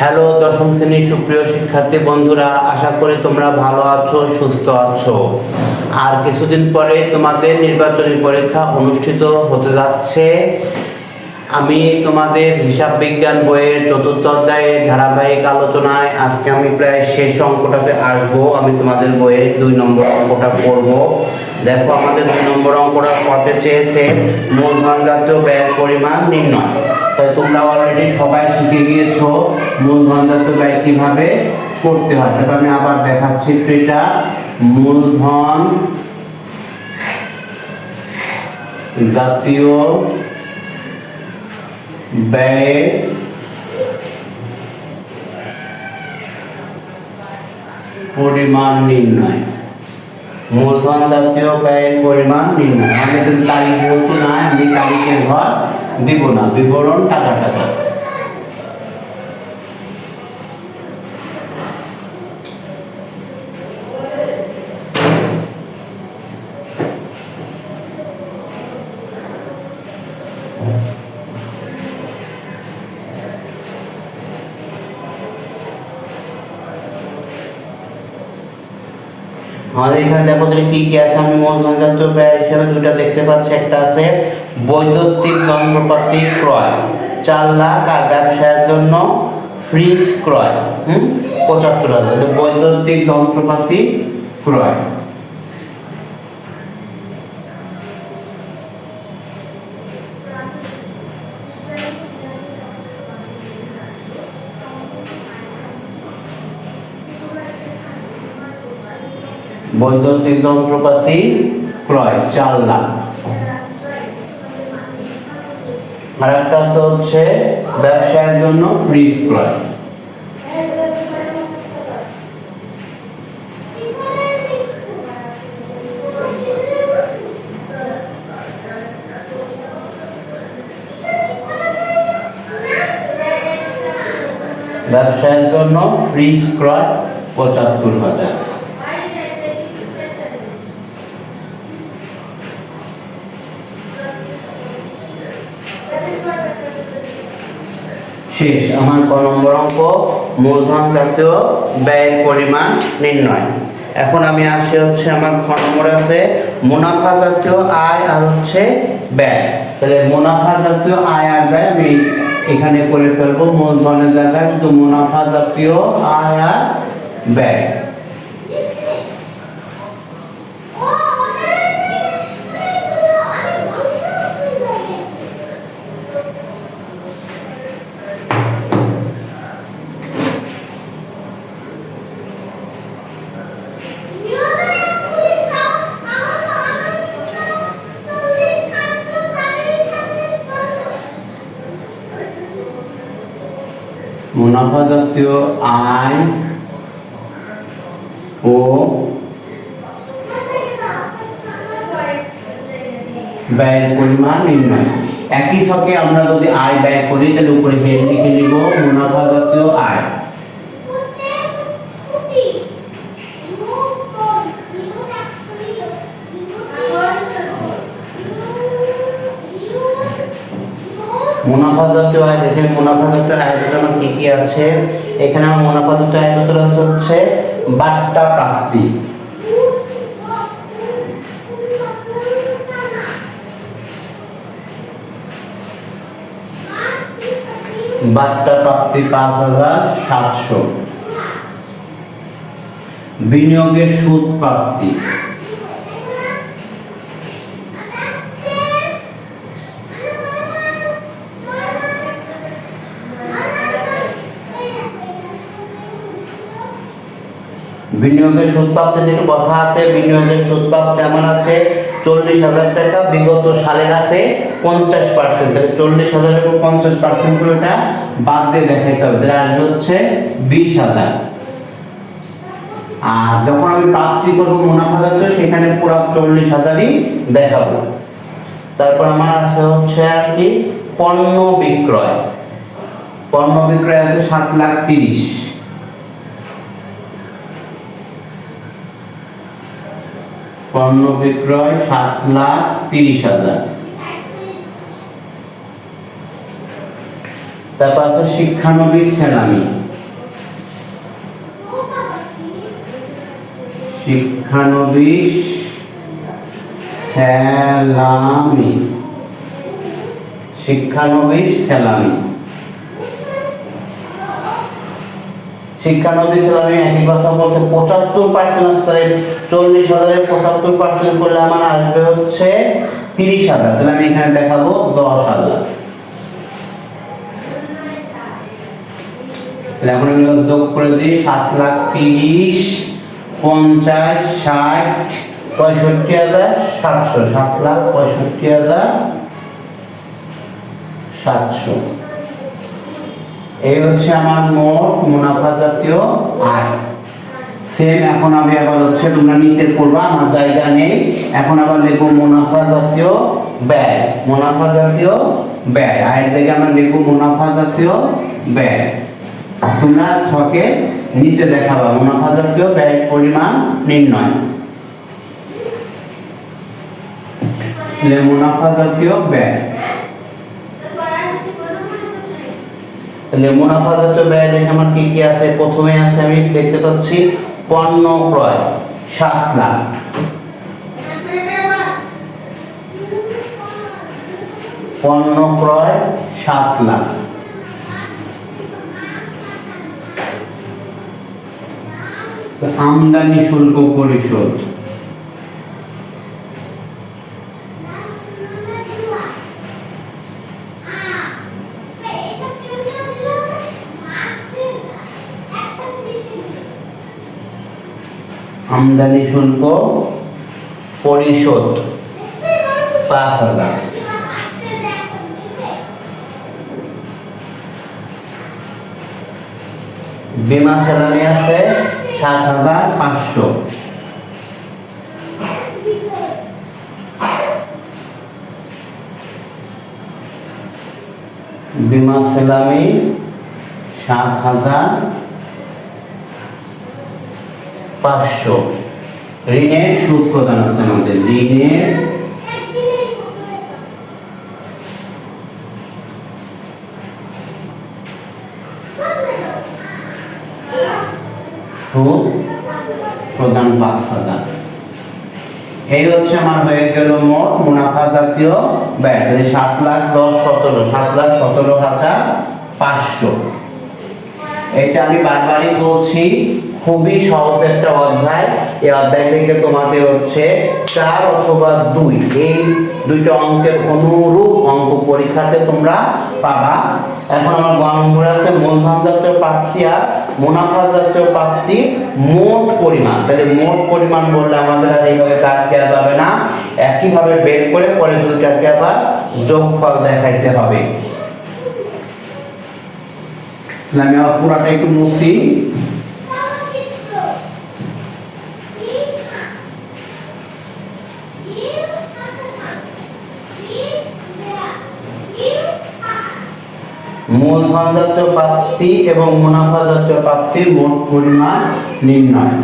Hello দশম শ্রেণীর সুপ্রিয় শিক্ষার্থী বন্ধুরা, আশা করি তোমরা ভালো আছো, সুস্থ আছো। আর কিছুদিন পরে তোমাদের নির্বাচনী পরীক্ষা অনুষ্ঠিত হতে যাচ্ছে। আমি তোমাদের হিসাব বিজ্ঞান বইয়ের চতুর্থ অধ্যায়ের ধারাবাহিক আলোচনায় আজকে আমি প্রায় শেষ অঙ্কটাতে আসবো। আমি তোমাদের বইয়ের 2 নম্বর অঙ্কটা করব। দেখো, আমাদের 2 নম্বর অঙ্কটা করতে চেয়েছে মূলধন জাতীয় ব্যয়ের পরিমাণ নির্ণয়। তাই তোমরা অলরেডি সবাই শিখে গিয়েছো মূলধন জাতীয় ব্যয় কিভাবে করতে হয়। তারপর আমি আবার দেখাচ্ছি এটা মূলধন জাতীয় ব্যয়ের পরিমাণ নির্ণয়। মূলধন জাতীয় ব্যয়ের পরিমাণ নির্ণয়। আমাদের যদি তারিখ বলতে না, আমি তারিখের ঘর দিব না, বিবরণ টাকা টাকা। আমাদের এখানে দেখো কি কি আছে। আমি মূলধন জাতীয় ব্যয় হিসেবে দুটো দেখতে পাচ্ছি। একটা আছে বৈদ্যুতিক যন্ত্রপাতি ক্রয় 4 লাখ, আর ব্যবসায়ের জন্য ফ্রিজ ক্রয় 75,000। বৈদ্যুতিক যন্ত্রপাতি ক্রয় বৈদ্যুতিক যন্ত্রপাতি ক্রয় 4 লাখ। আর একটা হচ্ছে ব্যবসায়ের জন্য ফ্রিজ ক্রয়। ব্যবসায়ের জন্য ফ্রিজ ক্রয় 75,000। শেষ আমার ক নম্বর অঙ্ক মূলধন জাতীয় ব্যয়ের পরিমাণ নির্ণয়। এখন আমি আসি হচ্ছে আমার খ নম্বর আছে মুনাফা জাতীয় আয় আর হচ্ছে ব্যয়। তাহলে মুনাফা জাতীয় আয় আর ব্যয় আমি এখানে করে ফেলবো। মূলধনের জায়গায় শুধু মুনাফা জাতীয় আয় আর ব্যয়। মুনাফা জাতীয় আয় ও ব্যয়ের পরিমাণ নির্ণয়। একই ছকে আমরা যদি আয় ব্যয় করি তাহলে উপরে হেড লিখে নিব মুনাফা জাতীয় আয়। মুনাফা জাতীয় আয় দেখেন, মুনাফা জাতীয় আয়ের জন্য কি কি আছে এখানে। আমার মুনাফা জাতীয় আয়ের ভিতরে হচ্ছে বাট্টা প্রাপ্তি। বাট্টা প্রাপ্তি 5,700। বিনিয়োগের সুদ প্রাপ্তি বিনিয়োগের সুদ প্রাপ্তি যেটা কথা আছে, বিনিয়োগের সুদ প্রাপ্তি আমার আছে 40,000 টাকা, বিগত সালের আছে 50%। তাহলে 40,000 এবং 50% করে এটা বাদ দিয়ে দেখাইতে হবে। তাহলে আসবে হচ্ছে 20,000। আর যখন আমি প্রাপ্তি করবো মুনাফা জাতীয় সেখানে পুরো 40,000ই দেখাবো। তারপর আমার আছে হচ্ছে আর কি পণ্য বিক্রয়। পণ্য বিক্রয় আছে 7,30,000। পণ্য বিক্রয় 7,30,000। তারপর আছে শিক্ষানবিশ সেনানি শিক্ষানবিশ স্যালামি, শিক্ষানবিশ স্যালামি। শিক্ষানবিশ স্যালামি একই কথা বলতে 75% আসতে 40,000-এর 75% করলে আমার আসবে হচ্ছে 30,000। তাহলে আমি এখানে দেখাবো 10,000। তাহলে এখন আমি যোগ করে দিই 7,30,000 50 60 65,700, 7,65,700। এই হচ্ছে আমার মোট মুনাফা জাতীয় আয়। সেম এখন আমি আবার হচ্ছে তোমরা নিচে করবা, আমার জায়গা নেই। এখন আবার লিখবো মুনাফা জাতীয় ব্যয়, মুনাফা জাতীয় ব্যয়। আয়ের থেকে আমরা লিখবো মুনাফা জাতীয় ব্যয়। তোমরা ছকে নিচে দেখাবা মুনাফা জাতীয় ব্যয়ের পরিমাণ নির্ণয়। মুনাফা জাতীয় ব্যয়, তাহলে মুনাফা জাতীয় ব্যয় দেখে আমার কি কি আছে। প্রথমে আছে আমি দেখতে পাচ্ছি পণ্য ক্রয় 7 লাখ, পণ্য ক্রয় 7 লাখ। আমদানি শুল্ক পরিশোধ, আমদানি শুল্ক পরিশোধ 5,000। বীমা স্যালারি আছে 7,500। বীমা স্যালারি 7,500। ঋণের সুদ প্রদান আছে আমাদের, ঋণের সুদ প্রদান 5,000। এই হচ্ছে আমার হয়ে গেল মোট মুনাফা জাতীয় ব্যয়। 7,10,17,7,17,500। এটা আমি বারবারই বলছি, খুবই সহজ একটা অধ্যায়। এই অধ্যায় থেকে তোমাদের হচ্ছে 4 অথবা 2 এই দুইটা অঙ্কের অনুরূপ অঙ্ক পরীক্ষাতে তোমরা পাবা। এখন আমার গ নম্বরে আছে মূলধন জাতীয় প্রাপ্তি আর মুনাফা জাতীয় প্রাপ্তি মোট পরিমাণ। তাহলে মোট পরিমাণ বললে আমাদের আর এইভাবে কাজ দেওয়া যাবে না, একইভাবে বের করে পরে দুইটাকে আবার যোগফল দেখাইতে হবে। আমি আবার পুরাটা একটু মুছি। মূলধন জাতীয় প্রাপ্তি এবং মুনাফা জাতীয় প্রাপ্তির মোট পরিমাণ নির্ণয়।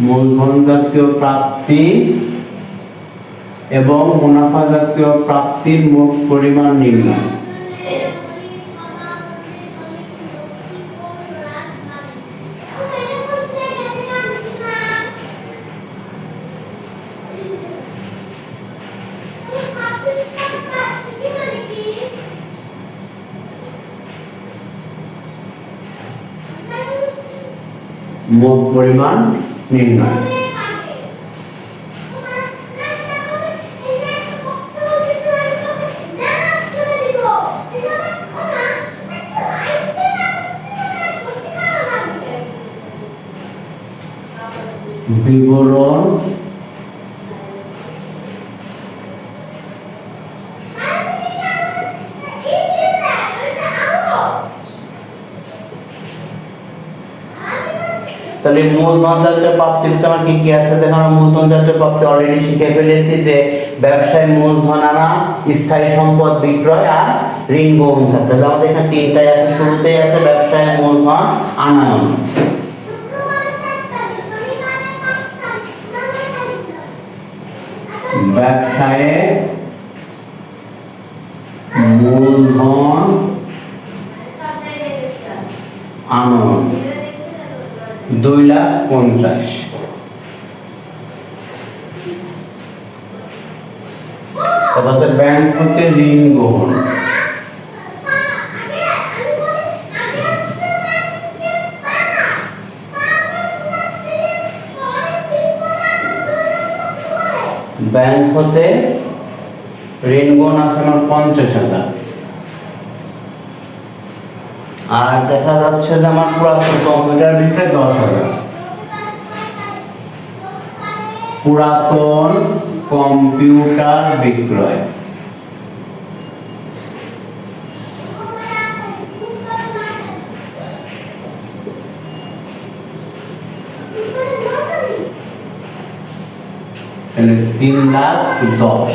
মূলধন জাতীয় প্রাপ্তি এবং মুনাফা জাতীয় প্রাপ্তির মোট পরিমাণ নির্ণয়। মোট পরিমাণ নির্ণয়। বিবরণ তাহলে মূলধন জাতীয় প্রাপ্তির তো আমার কি আছে দেখো। আমরা মূলধন জাতীয় প্রাপ্তি অলরেডি শিখে ফেলেছি যে ব্যবসায় মূলধন আনা, স্থায়ী সম্পদ বিক্রয় আর ঋণ গ্রহণ থাকে। তাহলে আমাদের এখানে তিনটাই আছে। শুরুতেই আছে ব্যবসায় মূলধন আনানো। ব্যবসায়ে মূলধন আনয়ন 2,50,000। তারপর ব্যাংক হতে ঋণ গ্রহণ, ব্যাংক হতে ঋণ গ্রহণ আছে আমার 50,000। আর দেখা যাচ্ছে যে আমার পুরাতন কম্পিউটার বিক্রয় 10,000। পুরাতন কম্পিউটার বিক্রয়, তাহলে 3,10,000।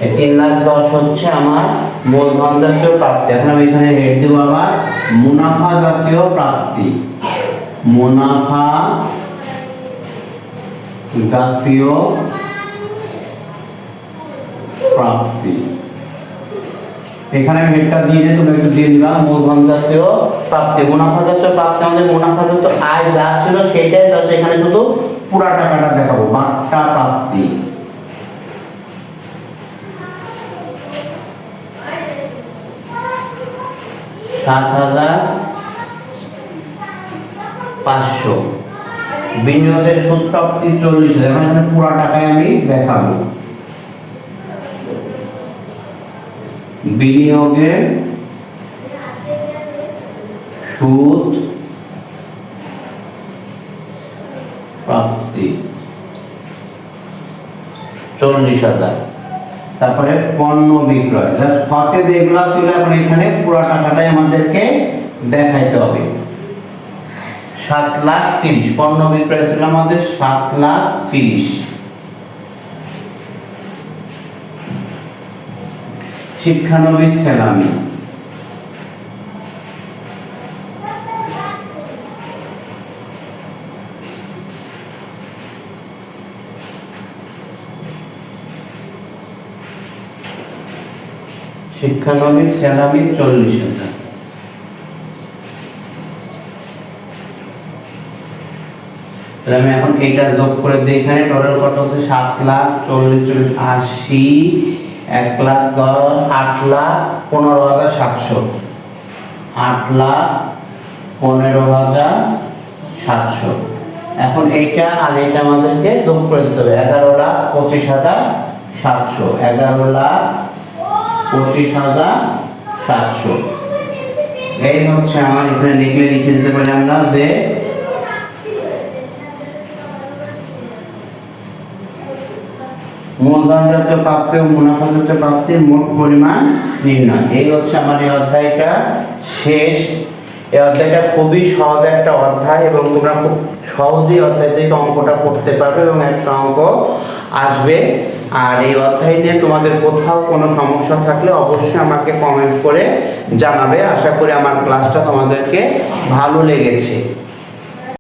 এই 3,10,000 হচ্ছে আমার মূলধন জাতীয় প্রাপ্তি। এখন আমি এখানে হেড দেব আবার মুনাফা জাতীয় প্রাপ্তি, মুনাফা জাতীয় প্রাপ্তি। এখানে আমি হেডটা দিয়ে দিই, তুমি একটু দিয়ে দিবা মূলধন জাতীয় প্রাপ্তি। মুনাফা জাতীয় প্রাপ্তি আমাদের মুনাফা জাতীয় আয় যা ছিল সেটাই, জাস্ট এখানে শুধু পুরা টাকাটা দেখাবো। বাট্টা প্রাপ্তি, $7,500। বিনিয়োগের সুদ প্রাপ্তি 40,000। এখানে পুরা টাকায় আমি দেখাবো। বিনিয়োগের সুদ প্রাপ্তি 40,000। তারপরে পণ্য বিক্রয়, জাস্ট খাতে যেগুলো ছিল এখন এখানে পুরো টাকাটাই আমাদেরকে দেখাইতে হবে। 7,30,000 পণ্য বিক্রয় ছিল আমাদের 7,30,000। শিক্ষানবিশ সেলামি, শিক্ষানবিশ সেলামি 40,000। তাহলে আমি এখন এটা যোগ করে দিই। এখানে টোটাল কত হচ্ছে 7,40,000 80 1,10,000 8,15,700 8,15,700। এখন এইটা আর এটা আমাদেরকে যোগ করে দিতে হবে। 11,25,700 11,25,700। এই হচ্ছে আমার এখানে লিখে দিতে পারি আমরা যে মূলধন জাতীয় প্রাপ্তি ও মুনাফা জাতীয় প্রাপ্তির মোট পরিমাণ নির্ণয়। এই হচ্ছে আমার এই অধ্যায়টা শেষ। এই অধ্যায়টা খুবই সহজ একটা অধ্যায় এবং তোমরা খুব সহজেই অধ্যায় থেকে অঙ্কটা করতে পারবে এবং একটা অঙ্ক আসবে। আর এই অধ্যায় নিয়ে তোমাদের কোথাও কোনো সমস্যা থাকলে অবশ্যই আমাকে কমেন্ট করে জানাবে। আশা করি আমার ক্লাসটা তোমাদেরকে ভালো লেগেছে।